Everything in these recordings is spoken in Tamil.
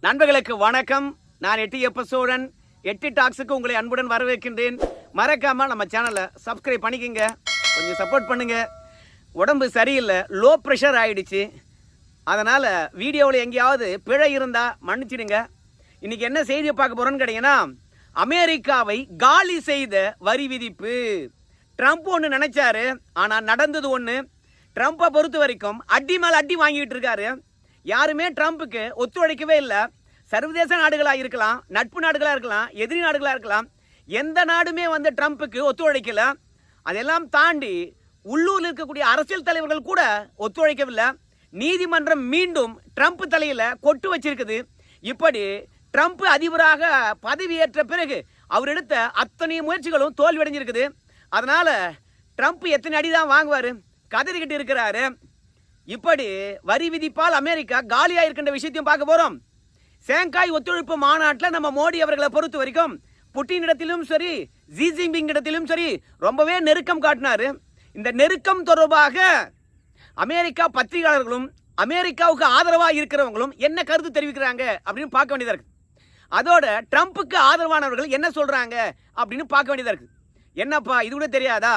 நண்பர்களுக்கு வணக்கம். நான் எட்டியப்ப சோழன். எட்டி டாக்ஸுக்கு உங்களை அன்புடன் வரவேற்கின்றேன். மறக்காம நம்ம சேனலை சப்ஸ்கிரைப் பண்ணிக்கங்க, கொஞ்சம் சப்போர்ட் பண்ணுங்க. உடம்பு சரியில்லை, லோ ப்ரெஷர் ஆயிடுச்சு. அதனால வீடியோவில் எங்கேயாவது பிழை இருந்தா மன்னிச்சிடுங்க. இன்னைக்கு என்ன செய்தியை பார்க்க போறோம்னு கேட்டீங்கன்னா, அமெரிக்காவை காலி செய்த வரி விதிப்பு. ட்ரம்ப் ஒன்று நினைச்சாரு, ஆனா நடந்தது ஒன்று. ட்ரம்ப்பை பொறுத்த வரைக்கும் அடி மேல அடி வாங்கிட்டு இருக்காரு. யாருமே ட்ரம்ப்புக்கு ஒத்துழைக்கவே இல்லை. சர்வதேச நாடுகளாக இருக்கலாம், நட்பு நாடுகளாக இருக்கலாம், எதிரி நாடுகளாக இருக்கலாம், எந்த நாடுமே வந்து ட்ரம்ப்புக்கு ஒத்துழைக்கல. அதெல்லாம் தாண்டி உள்ளூரில் இருக்கக்கூடிய அரசியல் தலைவர்கள் கூட ஒத்துழைக்கவில்லை. நீதிமன்றம் மீண்டும் ட்ரம்ப் தலையில கொட்டு வச்சிருக்குது. இப்படி ட்ரம்ப் அதிபராக பதவியேற்ற பிறகு அவர் எடுத்த அத்தனை முயற்சிகளும் தோல்வியடைஞ்சிருக்குது. அதனால ட்ரம்ப் எத்தனை அடிதான் வாங்குவாரு, கதறிக்கிட்டு இருக்கிறாரு. இப்படி வரி விதிப்பால் அமெரிக்கா காலியாக இருக்கின்ற விஷயத்தையும் பார்க்க போறோம். ஷாங்காய் ஒத்துழைப்பு மாநாட்டில் நம்ம மோடி அவர்களை பொறுத்த வரைக்கும் புட்டின் இடத்திலும் சரி, ஜி ஜின்பிங் இடத்திலும் சரி ரொம்பவே நெருக்கம் காட்டினாரு. இந்த நெருக்கம் தொடர்பாக அமெரிக்கா பத்திரிகையாளர்களும் அமெரிக்காவுக்கு ஆதரவாக இருக்கிறவங்களும் என்ன கருத்து தெரிவிக்கிறாங்க அப்படின்னு பார்க்க வேண்டியதா இருக்கு. அதோட ட்ரம்ப்புக்கு ஆதரவானவர்கள் என்ன சொல்றாங்க அப்படின்னு பார்க்க வேண்டியதா இருக்கு. என்னப்பா இது கூட தெரியாதா?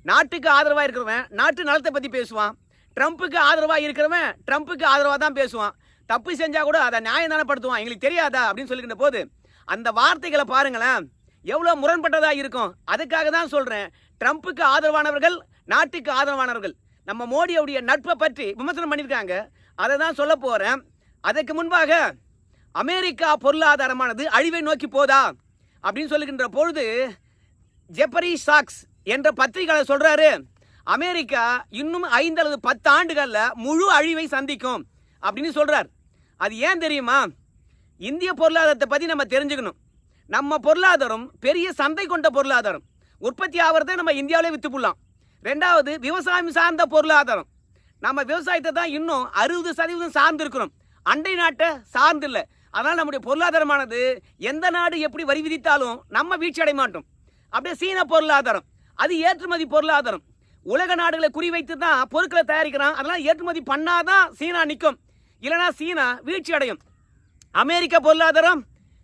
நாட்டுக்கு ஆதரவாக இருக்கிறவன் நாட்டு நலத்தை பற்றி பேசுவான், ட்ரம்ப்புக்கு ஆதரவாக இருக்கிறவன் ட்ரம்ப்புக்கு ஆதரவாக தான் பேசுவான். தப்பு செஞ்சா கூட அதை நியாயம் தானப்படுத்துவான். எங்களுக்கு தெரியாதா அப்படின்னு சொல்லிக்கின்ற போது அந்த வார்த்தைகளை பாருங்களேன், எவ்வளோ முரண்பட்டதாக இருக்கும். அதுக்காக தான் சொல்றேன், ட்ரம்ப்புக்கு ஆதரவானவர்கள் நாட்டுக்கு ஆதரவானவர்கள் நம்ம மோடியுடைய நட்பை பற்றி விமர்சனம் பண்ணியிருக்காங்க. அதை தான் சொல்ல போறேன். அதற்கு முன்பாக அமெரிக்கா பொருளாதாரமானது அழிவை நோக்கி போதா அப்படின்னு சொல்லுகின்ற பொழுது ஜெப்பரி சாக்ஸ் என்ற பத்திரிகையாளர் சொல்றாரு, அமெரிக்கா இன்னும் 5 அல்லது 10 ஆண்டுகள்ல முழு அழிவை சந்திக்கும் அப்படின்னு சொல்றார். அது ஏன் தெரியுமா? இந்திய பொருளாதாரத்தை பத்தி நம்ம தெரிஞ்சுக்கணும். நம்ம பொருளாதாரம் பெரிய சந்தை கொண்ட பொருளாதாரம். உற்பத்தி ஆகிறத நம்ம இந்தியாவிலே வித்து போடலாம். ரெண்டாவது, விவசாயம் சார்ந்த பொருளாதாரம். நம்ம விவசாயத்தை தான் இன்னும் 60% சார்ந்து இருக்கிறோம், அண்டை நாட்டை சார்ந்து இல்லை. அதனால் நம்முடைய பொருளாதாரமானது எந்த நாடு எப்படி வரி விதித்தாலும் நம்ம வீழ்ச்சி அடைய மாட்டோம். அப்படியே சீன பொருளாதாரம், அது ஏற்றுமதி பொருளாதாரம். உலக நாடுகளை குறிவைத்து தான் பொருட்களை தயாரிக்கிறான். அதெல்லாம் ஏற்றுமதி பண்ணாதான் சீனா நிற்கும், இல்லைனா சீனா வீழ்ச்சி அடையும். அமெரிக்கா பொருளாதாரம்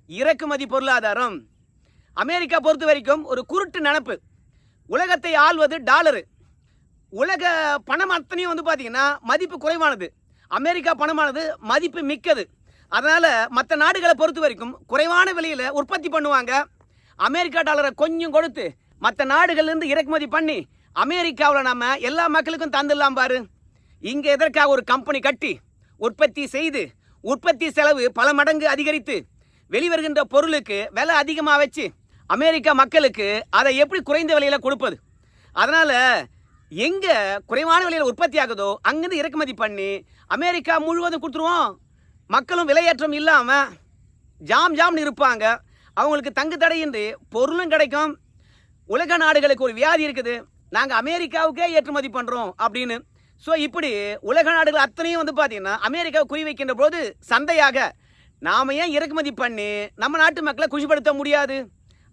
இறக்குமதி பொருளாதாரம். அமெரிக்கா பொறுத்த வரைக்கும் ஒரு குருட்டு நினப்பு. உலகத்தை ஆள்வது டாலரு. உலக பணம் அத்தனையும் வந்து பார்த்தீங்கன்னா மதிப்பு குறைவானது. அமெரிக்கா பணமானது மதிப்பு மிக்கது. அதனால மற்ற நாடுகளை பொறுத்த வரைக்கும் குறைவான விலையில உற்பத்தி பண்ணுவாங்க. அமெரிக்கா டாலரை கொஞ்சம் கொடுத்து மற்ற நாடுகள்லேருந்து இறக்குமதி பண்ணி அமெரிக்காவில் நம்ம எல்லா மக்களுக்கும் தந்துடலாம் பாரு. இங்கே எதற்காக ஒரு கம்பெனி கட்டி உற்பத்தி செய்து உற்பத்தி செலவு பல மடங்கு அதிகரித்து வெளிவருகின்ற பொருளுக்கு விலை அதிகமாக வச்சு அமெரிக்கா மக்களுக்கு அதை எப்படி குறைந்த விலையில் கொடுப்பது? அதனால் எங்கே குறைவான விலையில் உற்பத்தி ஆகுதோ அங்கேருந்து இறக்குமதி பண்ணி அமெரிக்கா முழுவதும் கொடுத்துருவோம். மக்களும் விலையேற்றம் இல்லாமல் ஜாம்னு இருப்பாங்க. அவங்களுக்கு தங்கு தடையின்றி பொருளும் கிடைக்கும். உலக நாடுகளுக்கு ஒரு வியாதி இருக்குது, நாங்கள் அமெரிக்காவுக்கே ஏற்றுமதி பண்ணுறோம் அப்படின்னு. ஸோ இப்படி உலக நாடுகள் அத்தனையும் வந்து பார்த்தீங்கன்னா அமெரிக்காவை குறிவைக்கின்ற போது சந்தையாக நாம் ஏன் இறக்குமதி பண்ணி நம்ம நாட்டு மக்களை குஷிப்படுத்த முடியாது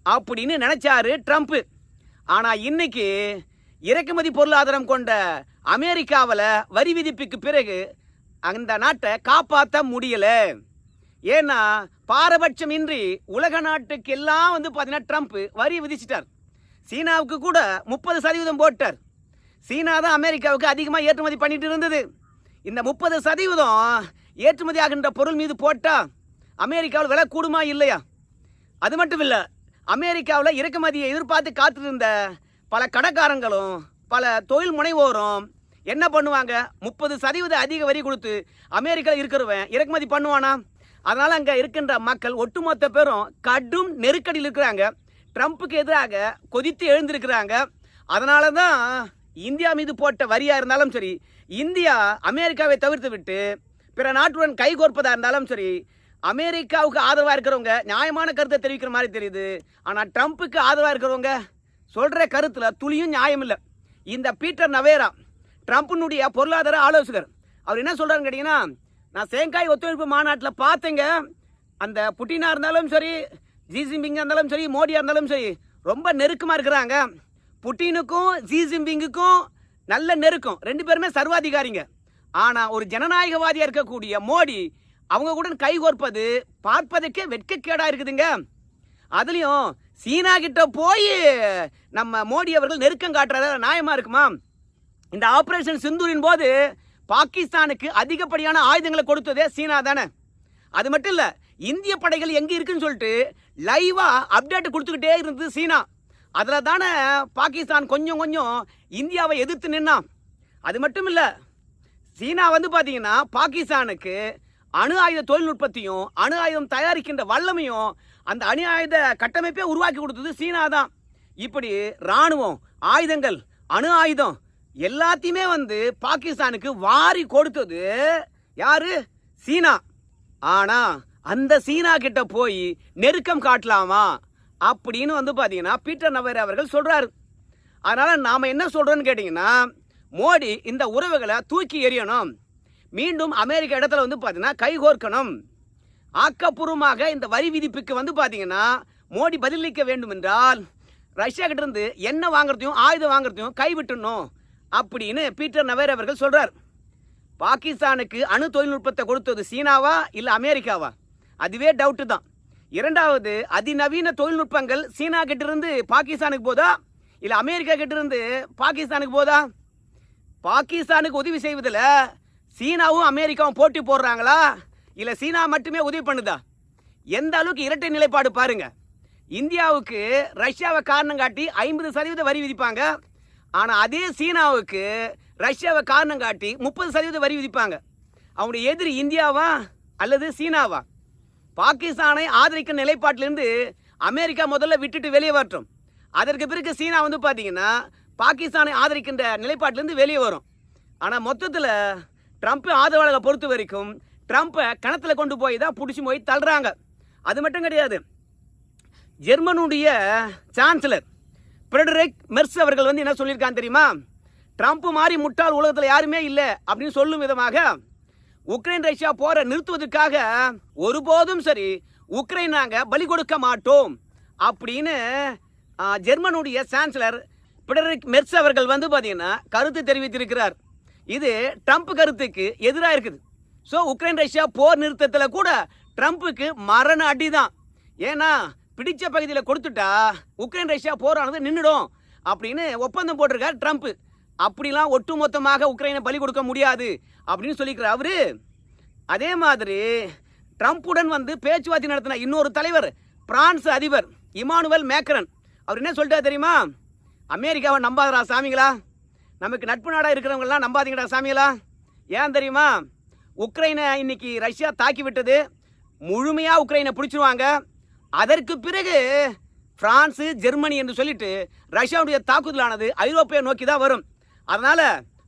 அப்படின்னு நினைச்சாரு ட்ரம்ப். ஆனால் இன்னைக்கு இறக்குமதி பொருளாதாரம் கொண்ட அமெரிக்காவில் வரி விதிப்புக்கு பிறகு அந்த நாட்டை காப்பாற்ற முடியல. ஏன்னா பாரபட்சம் இன்றி உலக நாட்டுக்கு எல்லாம் வந்து பார்த்தீங்கன்னா ட்ரம்ப் வரி விதிச்சிட்டார். சீனாவுக்கு கூட 30% போட்டார். சீனா தான் அமெரிக்காவுக்கு அதிகமாக ஏற்றுமதி பண்ணிட்டு இருந்தது. இந்த 30% ஏற்றுமதி ஆகின்ற பொருள் மீது போட்டால் அமெரிக்காவில் விலை கூடுமா இல்லையா? அது மட்டும் இல்லை, அமெரிக்காவில் இறக்குமதியை எதிர்பார்த்து காத்திருந்த பல கடைக்காரங்களும் பல தொழில் முனைவோரும் என்ன பண்ணுவாங்க? 30% அதிக வரி கொடுத்து அமெரிக்காவில் இருக்கிறவன் இறக்குமதி பண்ணுவானா? அதனால் அங்கே இருக்கின்ற மக்கள் ஒட்டுமொத்த பேரும் கடும் நெருக்கடியில் இருக்கிறாங்க. ட்ரம்ப்புக்கு எதிராக கொதித்து எழுந்திருக்கிறாங்க. அதனால தான் இந்தியா மீது போட்ட வரியாக இருந்தாலும் சரி, இந்தியா அமெரிக்காவை தவிர்த்து விட்டு பிற நாட்டுடன் கைகோர்ப்பதாக இருந்தாலும் சரி, அமெரிக்காவுக்கு ஆதரவாக இருக்கிறவங்க நியாயமான கருத்தை தெரிவிக்கிற மாதிரி தெரியுது. ஆனால் ட்ரம்ப்புக்கு ஆதரவாக இருக்கிறவங்க சொல்கிற கருத்தில் துளியும் நியாயம் இல்லை. இந்த பீட்டர் நவேரா, ட்ரம்ப்பினுடைய பொருளாதார ஆலோசகர், அவர் என்ன சொல்கிறாருன்னு கேட்டிங்கன்னா, நான் ஷாங்காய் ஒத்துழைப்பு மாநாட்டில் பார்த்தேங்க, அந்த புட்டினாக இருந்தாலும் சரி, ஜி ஜின்பிங்காக இருந்தாலும் சரி, மோடியாக இருந்தாலும் சரி ரொம்ப நெருக்கமாக இருக்கிறாங்க. புட்டினுக்கும் ஜி ஜின்பிங்குக்கும் நல்ல நெருக்கம். 2 பேருமே சர்வாதிகாரிங்க. ஆனால் ஒரு ஜனநாயகவாதியாக இருக்கக்கூடிய மோடி அவங்க கூட கைகோர்ப்பது பார்ப்பதற்கே வெட்கக்கேடா இருக்குதுங்க. அதுலயும் சீனா கிட்ட போய் நம்ம மோடி அவர்கள் நெருக்கம் காட்டுறத நியாயமா இருக்குமா? இந்த ஆபரேஷன் சிந்தூரின் போது பாகிஸ்தானுக்கு அதிகப்படியான ஆயுதங்களை கொடுத்ததே சீனா தானே. அது மட்டும் இல்ல, இந்திய படைகள் எங்க இருக்குன்னு சொல்லிட்டு லைவா அப்டேட் கொடுத்துக்கிட்டே இருந்தது சீனா. அதுல தானே பாகிஸ்தான் கொஞ்சம் கொஞ்சம் இந்தியாவை எதிர்த்து நின்னா. அது மட்டும் இல்ல, சீனா வந்து பாத்தீங்கன்னா பாகிஸ்தானுக்கு அணு ஆயுத தொழில்நுட்பத்தையும் அணு ஆயுதம் தயாரிக்கின்ற வல்லமையும் அந்த அணு ஆயுத கட்டமைப்பே உருவாக்கி கொடுத்தது சீனா தான். இப்படி ராணுவம், ஆயுதங்கள், அணு ஆயுதம் எல்லாத்தையுமே வந்து பாகிஸ்தானுக்கு வாரி கொடுத்தது யாரு? சீனா. ஆனா அந்த சீனா கிட்ட போய் நெருக்கம் காட்டலாமா அப்படின்னு வந்து பாத்தீங்கன்னா பீட்டர் நவேரே அவர்கள் சொல்றாரு. அதனால நாம என்ன சொல்றோம்னு கேட்டீங்கன்னா, மோடி இந்த உறவுகளை தூக்கி எறியணும், மீண்டும் அமெரிக்க இடத்துல வந்து பாத்தீங்கன்னா கைகோர்க்கணும், ஆக்கப்பூர்வமாக இந்த வரி விதிப்புக்கு வந்து பாத்தீங்கன்னா மோடி பதிலளிக்க வேண்டும் என்றால் ரஷ்யா கிட்ட இருந்து என்ன வாங்குறதையும் ஆயுதம் வாங்குறதையும் கைவிட்டணும் அப்படின்னு பீட்டர் நவேரே அவர்கள் சொல்றார். பாகிஸ்தானுக்கு அணு தொழில்நுட்பத்தை கொடுத்தது சீனாவா இல்ல அமெரிக்காவா? அதுவே டவுட்டு தான். இரண்டாவது, அதிநவீன தொழில்நுட்பங்கள் சீனா கிட்ட இருந்து பாகிஸ்தானுக்கு போதா இல்ல அமெரிக்கா கிட்ட இருந்து பாகிஸ்தானுக்கு போதா? பாகிஸ்தானுக்கு உதவி செய்வதில் சீனாவும் அமெரிக்காவும் போட்டி போடுறாங்களா இல்ல சீனா மட்டுமே உதவி பண்ணுதா? எந்த அளவுக்கு இரட்டை நிலைப்பாடு பாருங்க. இந்தியாவுக்கு ரஷ்யாவை காரணம் காட்டி 50% வரி விதிப்பாங்க. ஆனா அதே சீனாவுக்கு ரஷ்யாவை காரணம் காட்டி 30% வரி விதிப்பாங்க. அவங்களுடைய எதிரி இந்தியாவா அல்லது சீனாவா? பாகிஸ்தானை ஆதரிக்கும் நிலைப்பாட்டிலிருந்து அமெரிக்கா முதல்ல விட்டுட்டு வெளியே வரட்டும். அதற்கு பிறகு சீனா வந்து பார்த்தீங்கன்னா பாகிஸ்தானை ஆதரிக்கின்ற நிலைப்பாட்டிலிருந்து வெளியே வரும். ஆனால் மொத்தத்தில் ட்ரம்ப் ஆதரவாளர்களை பொறுத்த வரைக்கும் ட்ரம்ப்பை கணத்தில் கொண்டு போய் தான் பிடிச்சி போய் தள்ளுறாங்க. அது மட்டும் கிடையாது, ஜெர்மனுடைய சான்சலர் ஃப்ரெடரிக் மெர்ஸ் அவர்கள் வந்து என்ன சொல்லியிருக்காங்க தெரியுமா? ட்ரம்ப் மாதிரி முட்டாள் உலகத்தில் யாருமே இல்லை அப்படின்னு சொல்லும் விதமாக உக்ரைன் ரஷ்யா போரை நிறுத்துவதற்காக ஒருபோதும் சரி உக்ரைன் நாங்கள் பலி கொடுக்க மாட்டோம் அப்படின்னு ஜெர்மனுடைய சான்சலர் ஃப்ரெடரிக் மெர்ஸ் அவர்கள் வந்து பார்த்தீங்கன்னா கருத்து தெரிவித்திருக்கிறார். இது ட்ரம்ப் கருத்துக்கு எதிராக இருக்குது. ஸோ உக்ரைன் ரஷ்யா போர் நிறுத்தத்தில் கூட ட்ரம்ப்புக்கு மரண அடி தான். ஏன்னா பிடிச்ச பகுதியில் கொடுத்துட்டா உக்ரைன் ரஷ்யா போரானது நின்றுடும் அப்படின்னு ஒப்பந்தம் போட்டிருக்கார் ட்ரம்ப். அப்படிலாம் ஒட்டுமொத்தமாக உக்ரைனை பலி கொடுக்க முடியாது அப்படின்னு சொல்லிக்கிறார் அவரு. அதே மாதிரி ட்ரம்ப்புடன் வந்து பேச்சுவார்த்தை நடத்தின இன்னொரு தலைவர் பிரான்ஸ் அதிபர் இமானுவேல் மேக்ரன் அவர் என்ன சொல்லிட்டார் தெரியுமா? அமெரிக்காவை நம்பாதடா சாமிங்களா, நமக்கு நட்பு நாடாக இருக்கிறவங்களாம் நம்பாதீங்கடா சாமிங்களா. ஏன் தெரியுமா? உக்ரைனை இன்னைக்கு ரஷ்யா தாக்கி விட்டது, முழுமையாக உக்ரைனை பிடிச்சிருவாங்க. அதற்கு பிறகு பிரான்ஸு ஜெர்மனி என்று சொல்லிட்டு ரஷ்யாவுடைய தாக்குதலானது ஐரோப்பிய நோக்கி தான் வரும். அதனால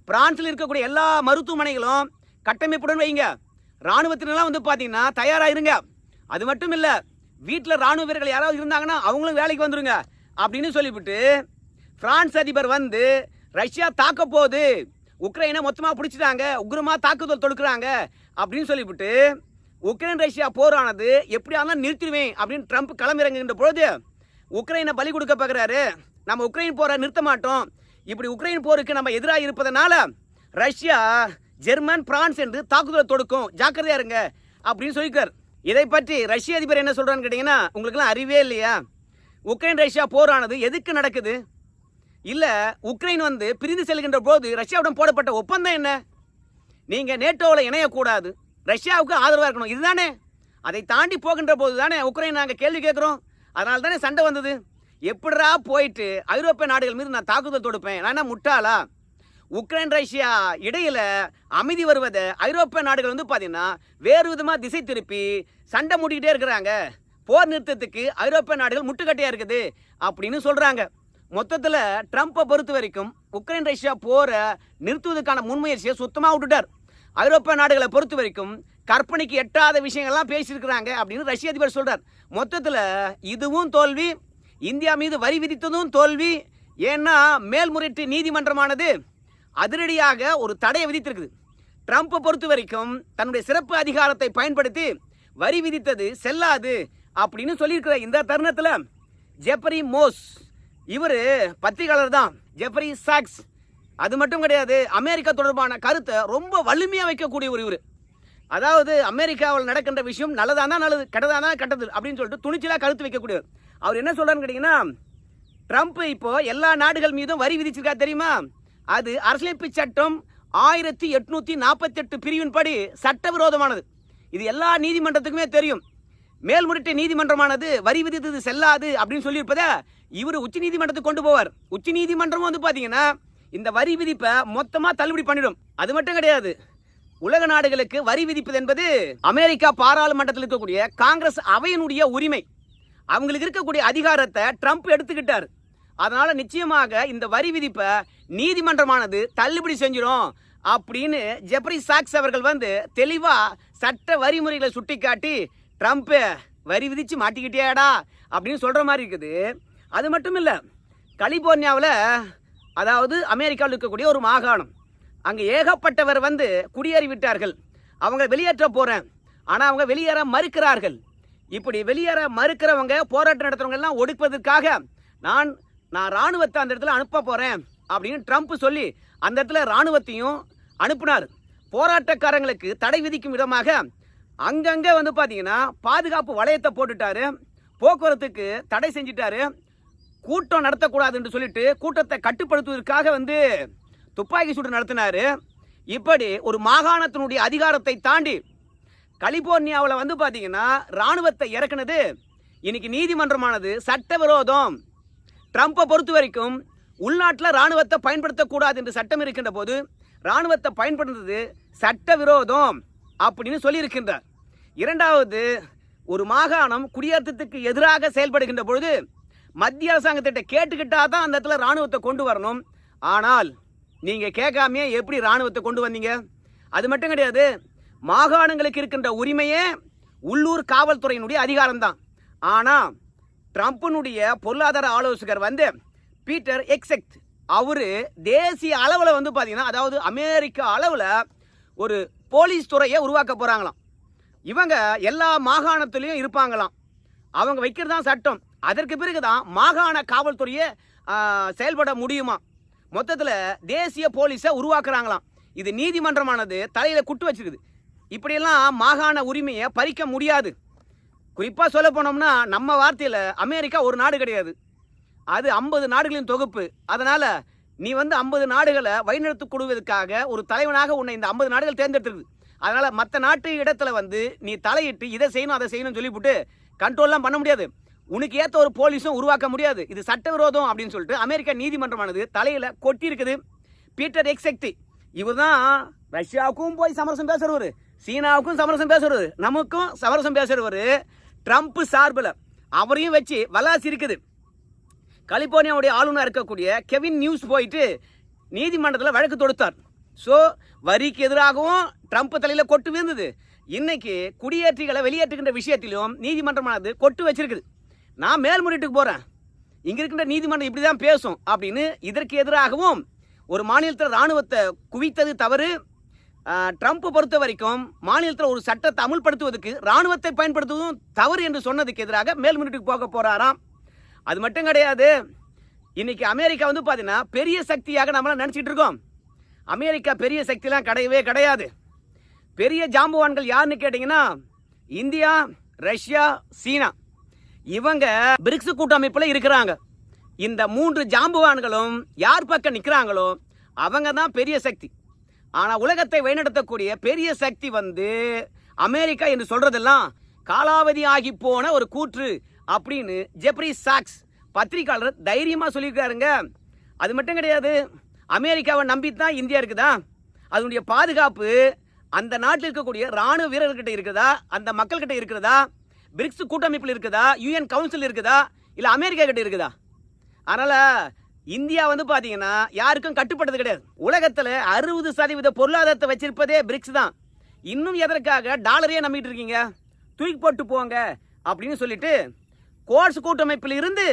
பிரான்ஸில் இருக்கக்கூடிய எல்லா மருத்துவமனைகளும் கட்டமைப்புடன் வைங்க, ராணுவத்தினெல்லாம் வந்து பார்த்தீங்கன்னா தயாராக இருங்க. அது மட்டும் இல்லை, வீட்டில் ராணுவ வீரர்கள் யாராவது இருந்தாங்கன்னா அவங்களும் வேலைக்கு வந்துருங்க அப்படின்னு சொல்லிவிட்டு பிரான்ஸ் அதிபர் வந்து ரஷ்யா தாக்க போகுது, உக்ரைனை மொத்தமாக பிடிச்சிட்டாங்க, உக்ரமாக தாக்குதல் தொடுக்கிறாங்க அப்படின்னு சொல்லிவிட்டு உக்ரைன் ரஷ்யா போரானது எப்படியாவது நிறுத்திடுவேன் அப்படின்னு ட்ரம்ப் களமிறங்குகின்ற பொழுது உக்ரைனை பலி கொடுக்க பார்க்குறாரு. நம்ம உக்ரைன் போரை நிறுத்த மாட்டோம், இப்படி உக்ரைன் போருக்கு நம்ம எதிராக இருப்பதனால ரஷ்யா ஜெர்மன் பிரான்ஸ் என்று தாக்குதல் தொடுக்கும், ஜாக்கிரதையா இருங்க அப்படின்னு சொல்லியிருக்கார். இதை பற்றி ரஷ்ய அதிபர் என்ன சொல்றான்னு கேட்டீங்கன்னா, உங்களுக்குலாம் அறிவே இல்லையா? உக்ரைன் ரஷ்யா போரானது எதுக்கு நடக்குது? இல்ல உக்ரைன் வந்து பிரிந்து செல்கின்ற போது ரஷ்யாவுடன் போடப்பட்ட ஒப்பந்தம் என்ன? நீங்க நேட்டோவில் இணையக்கூடாது, ரஷ்யாவுக்கு ஆதரவாக இருக்கணும், இதுதானே. அதை தாண்டி போகின்ற போது தானே உக்ரைன் நாங்கள் கேள்வி கேட்குறோம். அதனால தானே சண்டை வந்தது. எப்படிரா போயிட்டு ஐரோப்பிய நாடுகள் மீது நான் தாக்குதல் தொடுப்பேன்? நான் என்ன முட்டாளா? உக்ரைன் ரஷ்யா இடையில அமைதி வருவதை ஐரோப்பிய நாடுகள் வந்து பார்த்தீங்கன்னா வேறு விதமாக திசை திருப்பி சண்டை மூடிக்கிட்டே இருக்கிறாங்க. போர் நிறுத்தத்துக்கு ஐரோப்பிய நாடுகள் முட்டுக்கட்டையாக இருக்குது அப்படின்னு சொல்கிறாங்க. மொத்தத்தில் ட்ரம்ப்பை பொறுத்த வரைக்கும் உக்ரைன் ரஷ்யா போரை நிறுத்துவதற்கான முன்முயற்சியை சுத்தமாக விட்டுட்டார். ஐரோப்பிய நாடுகளை பொறுத்த வரைக்கும் கற்பனைக்கு எட்டாத விஷயங்கள்லாம் பேசியிருக்கிறாங்க அப்படின்னு ரஷ்ய அதிபர் சொல்கிறார். மொத்தத்தில் இதுவும் தோல்வி, இந்தியா மீது வரி விதித்ததும் தோல்வி. ஏன்னா மேல்முறையீட்டு நீதிமன்றமானது அதிரடியாக ஒரு தடையை விதித்திருக்குது. ட்ரம்ப்பை பொறுத்த வரைக்கும் தன்னுடைய சிறப்பு அதிகாரத்தை பயன்படுத்தி வரி விதித்தது செல்லாது அப்படின்னு சொல்லியிருக்கிற இந்த தருணத்தில் ஜெஃப்ரி மோஸ், இவர் பத்திரிகையாளர் தான், ஜெஃப்ரி சாக்ஸ். அது மட்டும் கிடையாது, அமெரிக்கா தொடர்பான கருத்தை ரொம்ப வலிமையாக வைக்கக்கூடிய ஒரு இவர். அதாவது அமெரிக்காவில் நடக்கின்ற விஷயம் நல்லதானா நல்லது, கெட்டதானா கெட்டது அப்படின்னு சொல்லிட்டு துணிச்சலாக கருத்து வைக்கக்கூடியவர். அவர் என்ன சொல்றாருன்னு கேட்டீங்கன்னா, ட்ரம்ப் இப்போ எல்லா நாடுகள் மீதும் வரி விதிச்சிருக்கா தெரியுமா? அது அரசியலமைப்பு சட்டம் 1848 பிரிவின் படி சட்டவிரோதமானது. இது எல்லா நீதிமன்றத்துக்குமே தெரியும். மேல்முறையீட்டு நீதிமன்றமானது வரி விதித்தது செல்லாது அப்படின்னு சொல்லியிருப்பதை இவர் உச்ச நீதிமன்றத்துக்கு கொண்டு போவார். உச்ச நீதிமன்றம் வந்து பார்த்தீங்கன்னா இந்த வரி விதிப்பை மொத்தமாக தள்ளுபடி பண்ணிடும். அது மட்டும் கிடையாது, உலக நாடுகளுக்கு வரி விதிப்பது என்பது அமெரிக்கா பாராளுமன்றத்தில் இருக்கக்கூடிய காங்கிரஸ் அவையினுடைய உரிமை. அவங்களுக்கு இருக்கக்கூடிய அதிகாரத்தை ட்ரம்ப் எடுத்துக்கிட்டார். அதனால நிச்சயமாக இந்த வரி விதிப்பை நீதிமன்றமானது தள்ளுபடி செஞ்சிடும் அப்படின்னு ஜெப்ரி சாக்ஸ் அவர்கள் வந்து தெளிவா சட்ட வரிமுறைகளை சுட்டிக்காட்டி ட்ரம்ப் வரி விதிச்சு மாட்டிக்கிட்டேடா அப்படின்னு சொல்ற மாதிரி இருக்குது. அது மட்டும் இல்லை, கலிபோர்னியாவில் அதாவது அமெரிக்காவில் இருக்கக்கூடிய ஒரு மாகாணம், அங்கே ஏகப்பட்டவர் வந்து குடியேறி விட்டார்கள். அவங்க வெளியேற்ற போறேன், ஆனால் அவங்க வெளியேற மறுக்கிறார்கள். இப்படி வெளியேற மறுக்கிறவங்க போராட்டம் நடத்துறவங்க எல்லாம் ஒடுக்குவதற்காக நான் ராணுவத்தை அந்த இடத்துல அனுப்ப போறேன் அப்படின்னு ட்ரம்ப் சொல்லி அந்த இடத்துல ராணுவத்தையும் அனுப்பினார். போராட்டக்காரங்களுக்கு தடை விதிக்கும் விதமாக அங்கங்கே வந்து பார்த்தீங்கன்னா பாதுகாப்பு வளையத்தை போட்டுட்டாரு, போக்குவரத்துக்கு தடை செஞ்சிட்டாரு, கூட்டம் நடத்தக்கூடாது என்று சொல்லிட்டு கூட்டத்தை கட்டுப்படுத்துவதற்காக வந்து துப்பாக்கி சூடு நடத்தினாரு. இப்படி ஒரு மாகாணத்தினுடைய அதிகாரத்தை தாண்டி கலிபோர்னியாவில் வந்து பார்த்தீங்கன்னா ராணுவத்தை இறக்குனது இன்னைக்கு நீதிமன்றமானது சட்டவிரோதம். ட்ரம்பை பொறுத்த வரைக்கும் உள்நாட்டில் ராணுவத்தை பயன்படுத்தக்கூடாது என்று சட்டம் இருக்கின்ற போது ராணுவத்தை பயன்படுத்துறது சட்டவிரோதம் அப்படின்னு சொல்லியிருக்கின்றார். இரண்டாவது, ஒரு மாகாணம் குடியேற்றத்துக்கு எதிராக செயல்படுகின்ற பொழுது மத்திய அரசாங்கத்திட்ட கேட்டுக்கிட்டா தான் அந்த இடத்துல ராணுவத்தை கொண்டு வரணும். ஆனால் நீங்க கேட்காமே எப்படி ராணுவத்தை கொண்டு வந்தீங்க? அது மட்டும் கிடையாது, மாகாணங்களுக்கு இருக்கின்ற உரிமையே உள்ளூர் காவல்துறையினுடைய அதிகாரம் தான். ஆனா ட்ரம்ப்பினுடைய பொருளாதார ஆலோசகர் வந்து பீட்டர் எக்ஸெக்ட் அவரு தேசிய அளவில் வந்து பார்த்தீங்கன்னா அதாவது அமெரிக்கா அளவில் ஒரு போலீஸ் துறையை உருவாக்க போறாங்களாம். இவங்க எல்லா மாகாணத்திலையும் இருப்பாங்களாம். அவங்க வைக்கிறது தான் சட்டம். அதற்கு பிறகுதான் மாகாண காவல்துறையை செயல்பட முடியுமா. மொத்தத்தில் தேசிய போலீஸை உருவாக்குறாங்களாம். இது நீதிமன்றமானது தலையில குட்டு வச்சிருக்குது. இப்படியெல்லாம் மாகாண உரிமையை பறிக்க முடியாது. குறிப்பாக சொல்ல போனோம்னா நம்ம வார்த்தையில் அமெரிக்கா ஒரு நாடு கிடையாது, அது 50 நாடுகளின் தொகுப்பு. அதனால நீ வந்து 50 நாடுகளை வழிநடத்தி கொடுவதற்காக ஒரு தலைவனாக உன்னை இந்த 50 நாடுகள் தேர்ந்தெடுத்துருக்கு. அதனால மற்ற நாட்டு இடத்துல வந்து நீ தலையிட்டு இதை செய்யணும் அதை செய்யணும்னு சொல்லிவிட்டு கண்ட்ரோல்லாம் பண்ண முடியாது. உனக்கு ஏற்ற ஒரு போலீஸும் உருவாக்க முடியாது. இது சட்டவிரோதம் அப்படின்னு சொல்லிட்டு அமெரிக்கா நீதிமன்றமானது தலையில கொட்டி இருக்குது. பீட்டர் எக்ஸெக்ட் இவர் தான் ரஷ்யாவுக்கும் போய் சமரசம் பேசுறவர், சீனாவுக்கும் சமரசம் பேசுறவர், நமக்கும் சமரசம் பேசுறவர். ட்ரம்ப் சார்பில் அவரையும் வச்சு வலாசி இருக்குது. கலிபோர்னியாவுடைய ஆளுநர் இருக்கக்கூடிய கெவின் நியூஸ் போயிட்டு நீதிமன்றத்தில் வழக்கு தொடுத்தார். ஸோ வரிக்கு எதிராகவும் ட்ரம்ப் தலையில் கொட்டு விழுந்தது. இன்னைக்கு குடியேற்றிகளை வெளியேற்றுகின்ற விஷயத்திலும் நீதிமன்றமானது கொட்டு வச்சிருக்குது. நான் மேல்முறையீட்டுக்கு போகிறேன், இங்கே இருக்கின்ற நீதிமன்றம் இப்படி தான் பேசும் அப்படின்னு இதற்கு எதிராகவும் ஒரு மாநிலத்தில் இராணுவத்தை குவித்தது தவறு. ட்ரம்ப் பொறுத்த வரைக்கும் மாநிலத்தில் ஒரு சட்டத்தை அமுல்படுத்துவதற்கு இராணுவத்தை பயன்படுத்துவதும் தவறு என்று சொன்னதுக்கு எதிராக மேல்முறையீட்டுக்கு போக போறாராம். அது மட்டும் கிடையாது, இன்னைக்கு அமெரிக்கா வந்து பார்த்தீங்கன்னா பெரிய சக்தியாக நம்மளாம் நினச்சிட்டு இருக்கோம். அமெரிக்கா பெரிய சக்திலாம் கிடையவே கிடையாது. பெரிய ஜாம்பவான்கள் யாருன்னு கேட்டிங்கன்னா இந்தியா, ரஷ்யா, சீனா, இவங்க பிரிக்ஸ் கூட்டமைப்பில் இருக்கிறாங்க. இந்த 3 ஜாம்பவான்களும் யார் பக்கம் நிற்கிறாங்களோ அவங்க தான் பெரிய சக்தி. ஆனால் உலகத்தை வழிநடத்தக்கூடிய பெரிய சக்தி வந்து அமெரிக்கா என்று சொல்றதெல்லாம் காலாவதி ஆகி போன ஒரு கூற்று அப்படின்னு ஜெப்ரி சாக்ஸ் பத்திரிகையாளர் தைரியமாக சொல்லியிருக்காருங்க. அது மட்டும் கிடையாது, அமெரிக்காவை நம்பித்தான் இந்தியா இருக்குதா? அதனுடைய பாதுகாப்பு அந்த நாட்டில் இருக்கக்கூடிய ராணுவ வீரர்கிட்ட இருக்குதா, அந்த மக்கள்கிட்ட இருக்கிறதா, பிரிக்ஸ் கூட்டமைப்பில் இருக்குதா, யூஎன் கவுன்சில் இருக்குதா, இல்லை அமெரிக்கா கிட்ட இருக்குதா? அதனால் இந்தியா வந்து பார்த்தீங்கன்னா யாருக்கும் கட்டுப்பட்டது கிடையாது. உலகத்தில் 60% பொருளாதாரத்தை வச்சிருப்பதே பிரிக்ஸ் தான். இன்னும் எதற்காக டாலரையே நம்பிட்டு இருக்கீங்க? தூக்கி போட்டு போங்க அப்படின்னு சொல்லிட்டு கோர்ஸ் கூட்டமைப்பில் இருந்து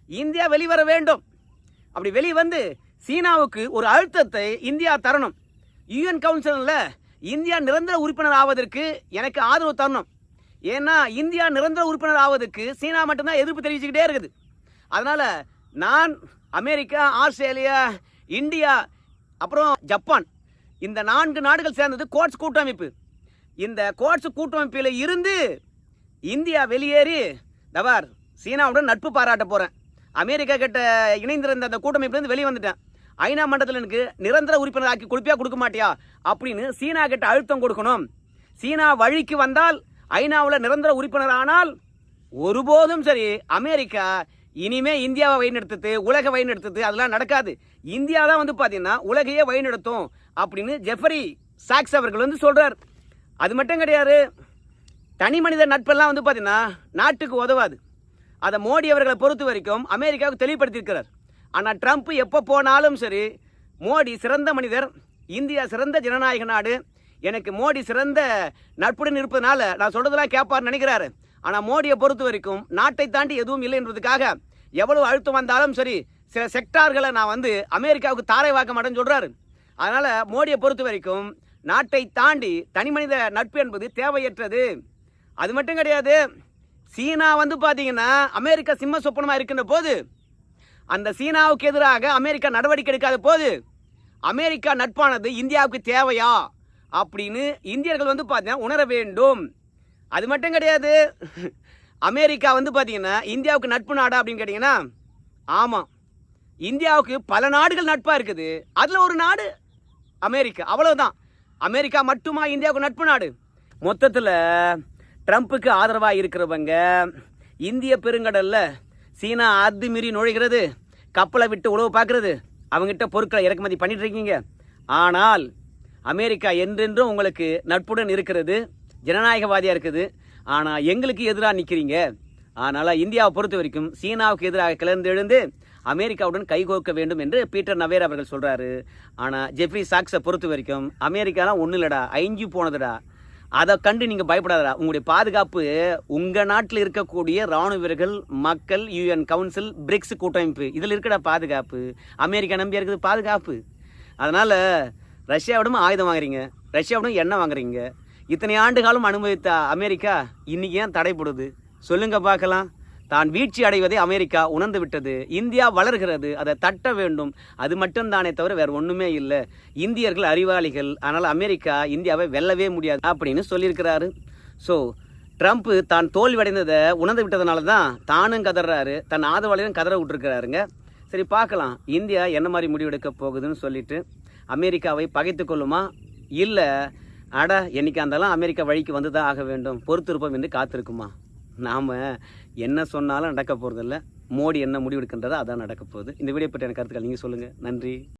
இந்தியா வெளிவர வேண்டும். அப்படி வெளியே வந்து சீனாவுக்கு ஒரு அழுத்தத்தை இந்தியா தரணும். யூஎன் கவுன்சிலில் இந்தியா நிரந்தர உறுப்பினர் ஆவதற்கு எனக்கு ஆதரவு தரணும். ஏன்னா இந்தியா நிரந்தர உறுப்பினர் ஆவதற்கு சீனா மட்டும்தான் எதிர்ப்பு தெரிவிச்சுக்கிட்டே இருக்குது. அதனால நான் அமெரிக்கா, ஆஸ்திரேலியா, இந்தியா, அப்புறம் ஜப்பான், இந்த 4 நாடுகள் சேர்ந்தது கோர்ஸ் கூட்டமைப்பு. இந்த குவாட்ஸ் கூட்டமைப்பில் இருந்து இந்தியா வெளியேறி தவார் சீனாவுடன் நட்பு பாராட்ட போகிறேன், அமெரிக்கா கிட்ட இணைந்திருந்த அந்த கூட்டமைப்பிலேருந்து வெளியே வந்துட்டேன், ஐநா மண்டலத்தில் எனக்கு நிரந்தர உறுப்பினர் ஆக்கி கொடுப்பியா கொடுக்க மாட்டியா அப்படின்னு சீனா கிட்ட அழுத்தம் கொடுக்கணும். சீனா வழிக்கு வந்தால் ஐநாவில் நிரந்தர உறுப்பினர் ஆனால் ஒருபோதும் சரி அமெரிக்கா இனிமே இந்தியாவை வழிநடத்துது, உலக வழிநடத்துது, அதெல்லாம் நடக்காது. இந்தியா தான் வந்து பார்த்தீங்கன்னா உலகையே வழிநடத்தும் அப்படின்னு ஜெஃபரி சாக்ஸ் அவர்கள் வந்து சொல்றார். அது மட்டும் கிடையாது, தனி மனித நட்பெல்லாம் வந்து பார்த்தீங்கன்னா நாட்டுக்கு உதவாது. அதை மோடி அவர்களை பொறுத்த வரைக்கும் அமெரிக்காவுக்கு தெளிவுபடுத்தியிருக்கிறார். ஆனால் ட்ரம்ப் எப்போ போனாலும் சரி மோடி சிறந்த மனிதர், இந்தியா சிறந்த ஜனநாயக நாடு, எனக்கு மோடி சிறந்த நட்புடன் இருப்பதனால நான் சொல்றதெல்லாம் கேட்பார்னு நினைக்கிறாரு. ஆனால் மோடியை பொறுத்த வரைக்கும் நாட்டை தாண்டி எதுவும் இல்லை என்பதுக்காக எவ்வளவு அழுத்தம் வந்தாலும் சரி சில செக்டார்களை நான் வந்து அமெரிக்காவுக்கு தாரை வாக்க மாட்டேன்னு சொல்றாரு. அதனால மோடியை பொறுத்த வரைக்கும் நாட்டை தாண்டி தனி மனித நட்பு என்பது தேவையற்றது. அது மட்டும் கிடையாது, சீனா வந்து பார்த்தீங்கன்னா அமெரிக்கா சிம்ம சொப்பனமாக இருக்கின்ற போது அந்த சீனாவுக்கு எதிராக அமெரிக்கா நடவடிக்கை எடுக்காத போது அமெரிக்கா நட்பானது இந்தியாவுக்கு தேவையா அப்படின்னு இந்தியர்கள் வந்து பார்த்தீங்கன்னா உணர வேண்டும். அது மட்டும் கிடையாது, அமெரிக்கா வந்து பார்த்தீங்கன்னா இந்தியாவுக்கு நட்பு நாடா அப்படின்னு கேட்டிங்கன்னா ஆமாம், இந்தியாவுக்கு பல நாடுகள் நட்பாக இருக்குது, அதில் ஒரு நாடு அமெரிக்கா, அவ்வளவுதான். அமெரிக்கா மட்டுமா இந்தியாவுக்கு நட்பு நாடு? மொத்தத்தில் ட்ரம்ப்புக்கு ஆதரவாக இருக்கிறவங்க இந்திய பெருங்கடலில் சீனா அத்துமீறி நுழைகிறது, கப்பலை விட்டு உழவு பார்க்கறது, அவங்ககிட்ட பொருட்களை இறக்குமதி பண்ணிட்டு இருக்கீங்க. ஆனால் அமெரிக்கா என்றென்றும் உங்களுக்கு நட்புடன் இருக்கிறது, ஜனநாயகவாதியாக இருக்குது. ஆனால் எங்களுக்கு எதிராக நிற்கிறீங்க. அதனால் இந்தியாவை பொறுத்த வரைக்கும் சீனாவுக்கு எதிராக கிளர்ந்து எழுந்து அமெரிக்காவுடன் கைகோர்க்க வேண்டும் என்று பீட்டர் நவேர் அவர்கள் சொல்கிறாரு. ஆனால் ஜெஃப்ரி சாக்ஸை பொறுத்த வரைக்கும் அமெரிக்காலாம் ஒன்றும் இல்லைடா, அழிஞ்சு போனதுடா, அதை கண்டு நீங்கள் பயப்படாதடா, உங்களுடைய பாதுகாப்பு உங்கள் நாட்டில் இருக்கக்கூடிய இராணுவ வீரர்கள், மக்கள், UN கவுன்சில், பிரிக்ஸ் கூட்டமைப்பு, இதில் இருக்கடா பாதுகாப்பு. அமெரிக்கா நம்பியா இருக்குது பாதுகாப்பு. அதனால் ரஷ்யாவிடம் ஆயுதம் வாங்குறீங்க, ரஷ்யாவிடம் எண்ணெய் வாங்குறீங்க. இத்தனை ஆண்டு காலம் அனுபவித்த அமெரிக்கா இன்னைக்கு ஏன் தடைப்படுது சொல்லுங்க பார்க்கலாம். தான் வீழ்ச்சி அடைவதை அமெரிக்கா உணர்ந்து விட்டது. இந்தியா வளர்கிறது, அதை தட்ட வேண்டும். அது மட்டும்தானே தவிர வேறு ஒன்றுமே இல்லை. இந்தியர்கள் அறிவாளிகள், அதனால் அமெரிக்கா இந்தியாவை வெல்லவே முடியாது அப்படின்னு சொல்லியிருக்கிறாரு. ஸோ ட்ரம்ப் தான் தோல்வியடைந்ததை உணர்ந்து விட்டதுனால தான் தானும் கதறாரு, தன் ஆதரவாளியும் கதற விட்டுருக்கிறாருங்க. சரி பார்க்கலாம் இந்தியா என்ன மாதிரி முடிவெடுக்க போகுதுன்னு சொல்லிட்டு. அமெரிக்காவை பகைத்து கொள்ளுமா, இல்லை அட என்னைக்கு இருந்தாலும் அமெரிக்கா வழிக்கு வந்து தான் ஆக வேண்டும், பொறுத்திருப்போம் என்று காத்திருக்குமா? நாம் என்ன சொன்னாலும் நடக்க போகிறதில்ல, மோடி என்ன முடிவெடுக்கின்றதோ அதான் நடக்க போகுது. இந்த வீடியோ பற்றி எனக்கு கருத்துக்கள் நீங்கள் சொல்லுங்கள். நன்றி.